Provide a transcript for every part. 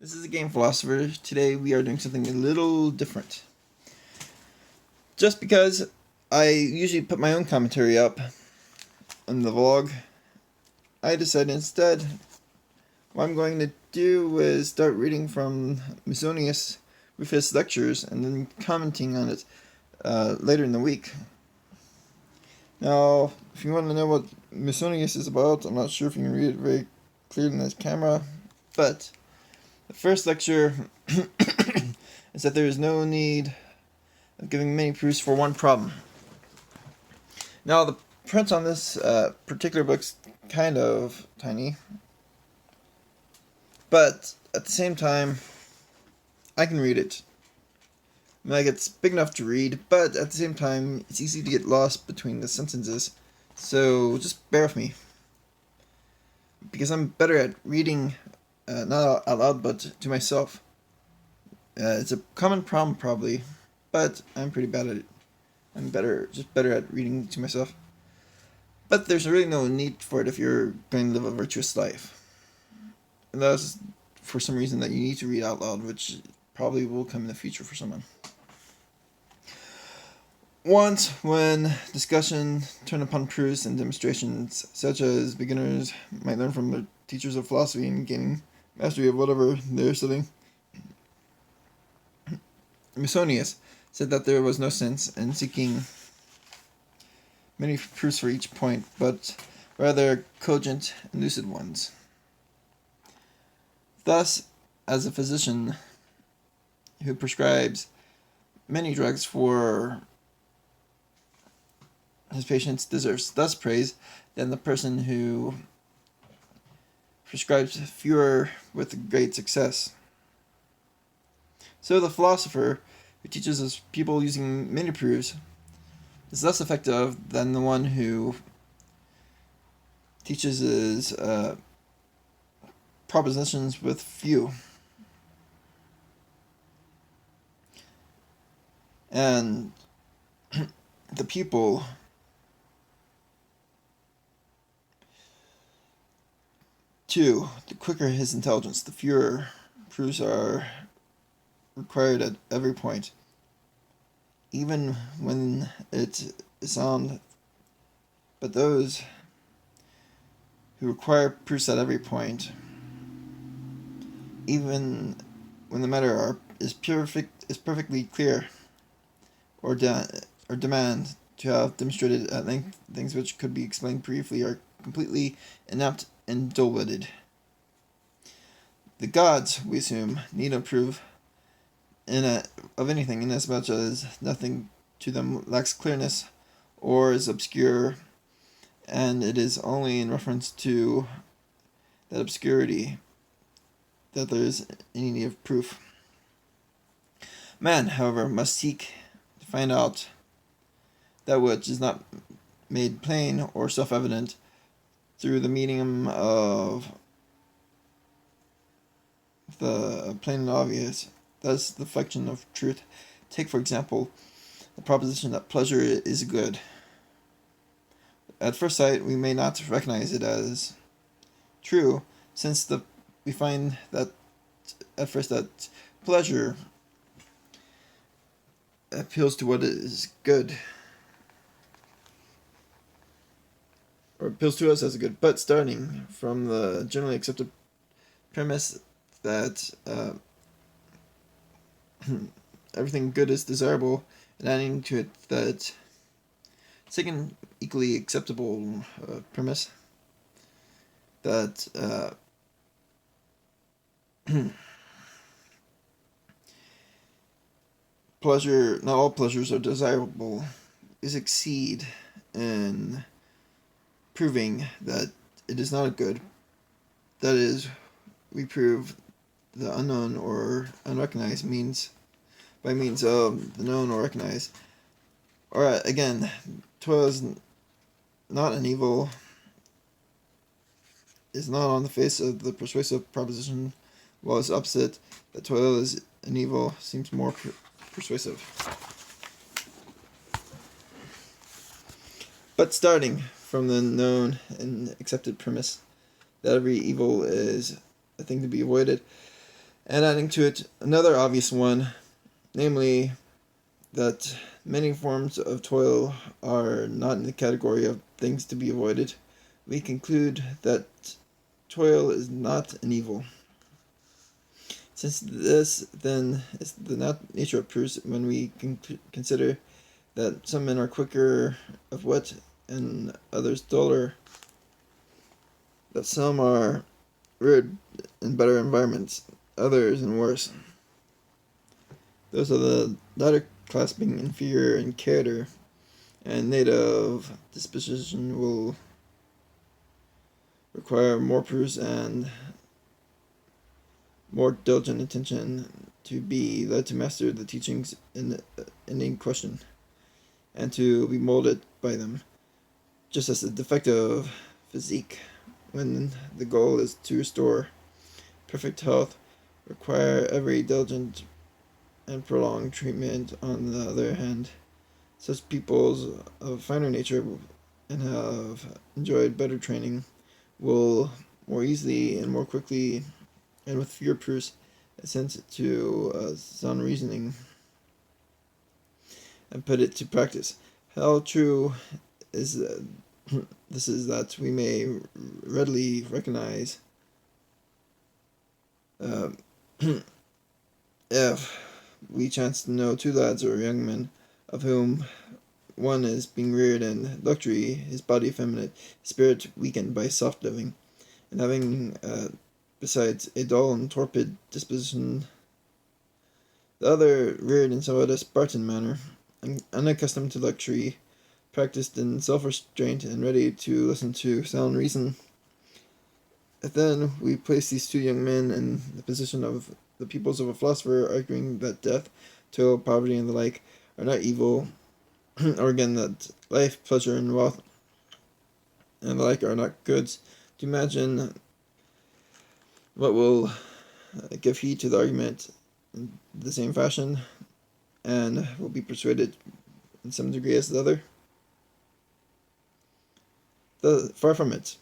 This is a game Philosopher. Today we are doing something a little different. Just because I usually put my own commentary up on the vlog, I decided instead what I'm going to do is start reading from Musonius Rufus lectures and then commenting on it later in the week. Now, if you want to know what Musonius is about, I'm not sure if you can read it very clearly in this camera, but the first lecture is that there is no need of giving many proofs for one problem. Now, the print on this particular book's kind of tiny, but at the same time, I can read it. Like, it's big enough to read, but at the same time, it's easy to get lost between the sentences, so just bear with me. Because I'm better at reading, not out loud, but to myself. It's a common problem, probably, but I'm pretty bad at it. I'm just better at reading to myself. But there's really no need for it if you're going to live a virtuous life. And that's for some reason that you need to read out loud, which probably will come in the future for someone. Once, when discussion turned upon proofs and demonstrations, such as beginners might learn from their teachers of philosophy and gaining mastery of whatever they're studying, Musonius said that there was no sense in seeking many proofs for each point, but rather cogent and lucid ones. Thus, as a physician who prescribes many drugs for his patients deserves less praise than the person who prescribes fewer with great success. So the philosopher who teaches his people using many proofs is less effective than the one who teaches his propositions with few. And the pupil too, the quicker his intelligence, the fewer proofs are required at every point, even when it is sound. But those who require proofs at every point, even when the matter is perfectly clear, or demand to have demonstrated at length things which could be explained briefly, are completely inept and dull-witted. The gods, we assume, need no proof of anything, inasmuch as nothing to them lacks clearness or is obscure, and it is only in reference to that obscurity that there is any need of proof. Man, however, must seek to find out that which is not made plain or self-evident through the medium of the plain and obvious. Thus, the function of truth. Take, for example, the proposition that pleasure is good. At first sight, we may not recognize it as true, since we find that at first that pleasure appeals to what is good, or appeals to us as a good. But starting from the generally accepted premise that everything good is desirable, and adding to it that second equally acceptable premise that pleasure, not all pleasures are desirable, we succeed in proving that it is not a good. That is, we prove the unknown or unrecognized by means of the known or recognized. Or again, toil is not an evil, is not on the face of the persuasive proposition, while its opposite, that toil is an evil, seems more persuasive. But starting from the known and accepted premise that every evil is a thing to be avoided, and adding to it another obvious one, namely that many forms of toil are not in the category of things to be avoided, we conclude that toil is not an evil. Since this, then, is the nature of proofs, when we consider that some men are quicker of wit and others duller, that some are reared in better environments, others in worse. Those of the latter class being inferior in character and native disposition will require more proofs and more diligent attention to be led to master the teachings in any question, and to be molded by them, just as the defective physique, when the goal is to restore perfect health, require every diligent and prolonged treatment. On the other hand, such peoples of finer nature and have enjoyed better training will more easily and more quickly and with fewer proofs assent to sound reasoning and put it to practice. How true is this is that we may readily recognize if we chance to know two lads or young men of whom one is being reared in luxury, his body effeminate, his spirit weakened by soft living, and having besides a dull and torpid disposition, the other reared in somewhat a Spartan manner, unaccustomed to luxury, practiced in self-restraint, and ready to listen to sound reason. If then we place these two young men in the position of the pupils of a philosopher, arguing that death, toil, poverty, and the like are not evil, or again that life, pleasure, and wealth, and the like are not goods, to imagine what will give heed to the argument in the same fashion, and will be persuaded in some degree as the other. Far from it.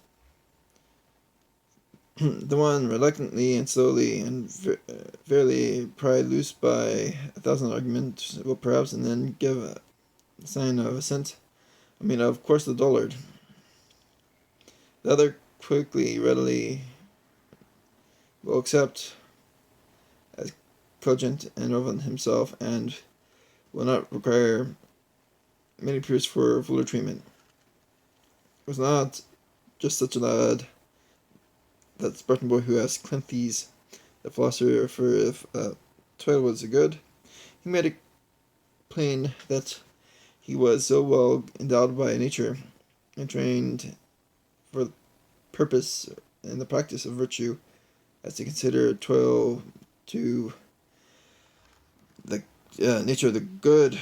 The one reluctantly and slowly and fairly pried loose by 1,000 arguments will perhaps and then give a sign of assent. Of course, the dullard. The other quickly, readily will accept as cogent and relevant himself, and will not require many proofs for fuller treatment. It was not just such a lad, that Spartan boy who asked Cleanthes, the philosopher, if toil was a good. He made it plain that he was so well endowed by nature and trained for the purpose and the practice of virtue as to consider toil to the nature of the good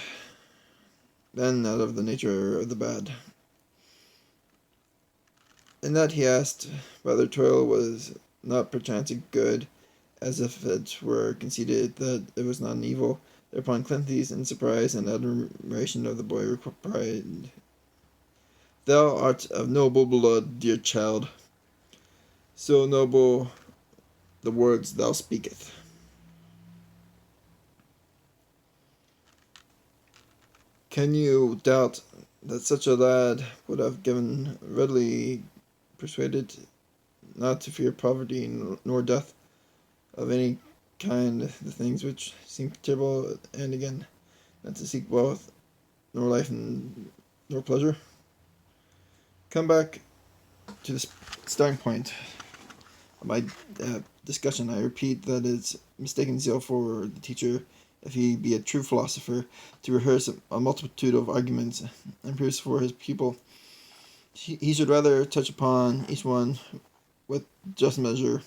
than that of the nature of the bad. In that he asked whether toil was not perchance a good, as if it were conceded that it was not an evil. Thereupon Cleanthes, in surprise and admiration of the boy, replied, "Thou art of noble blood, dear child, so noble the words thou speakest." Can you doubt that such a lad would have given readily persuaded not to fear poverty nor death of any kind, the things which seem terrible, and again, not to seek wealth, nor life, nor pleasure? Come back to the starting point of my discussion. I repeat that it's mistaken zeal for the teacher, if he be a true philosopher, to rehearse a multitude of arguments and proofs for his pupil. He should rather touch upon each one with just measure,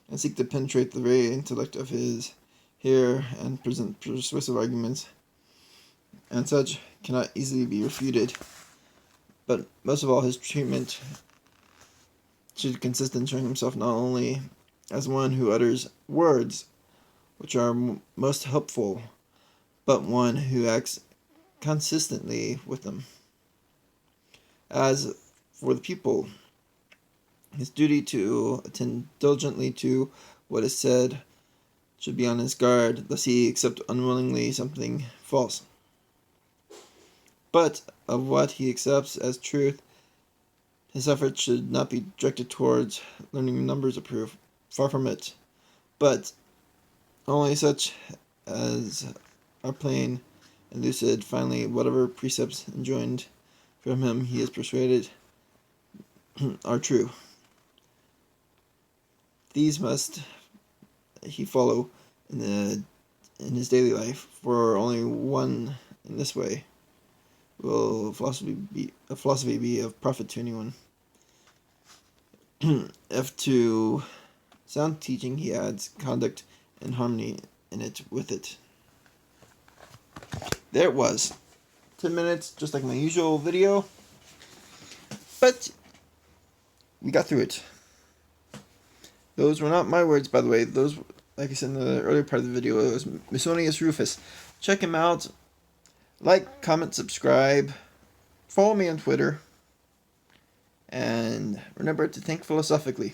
and seek to penetrate the very intellect of his hearer, and present persuasive arguments, and such cannot easily be refuted. But most of all, his treatment should consist in showing himself not only as one who utters words which are most helpful, but one who acts consistently with them. As for the pupil, his duty to attend diligently to what is said should be on his guard, lest he accept unwillingly something false. But of what he accepts as truth, his efforts should not be directed towards learning numbers of proof, far from it, but only such as are plain and lucid. Finally, whatever precepts enjoined from him he is persuaded are true, these must he follow in his daily life, for only one in this way will philosophy be of profit to anyone. If to sound teaching he adds conduct and harmony in it with it. There it was. 10 minutes, just like my usual video. But we got through it. Those were not my words, by the way. Those, like I said in the earlier part of the video, it was Musonius Rufus. Check him out. Like, comment, subscribe. Follow me on Twitter. And remember to think philosophically.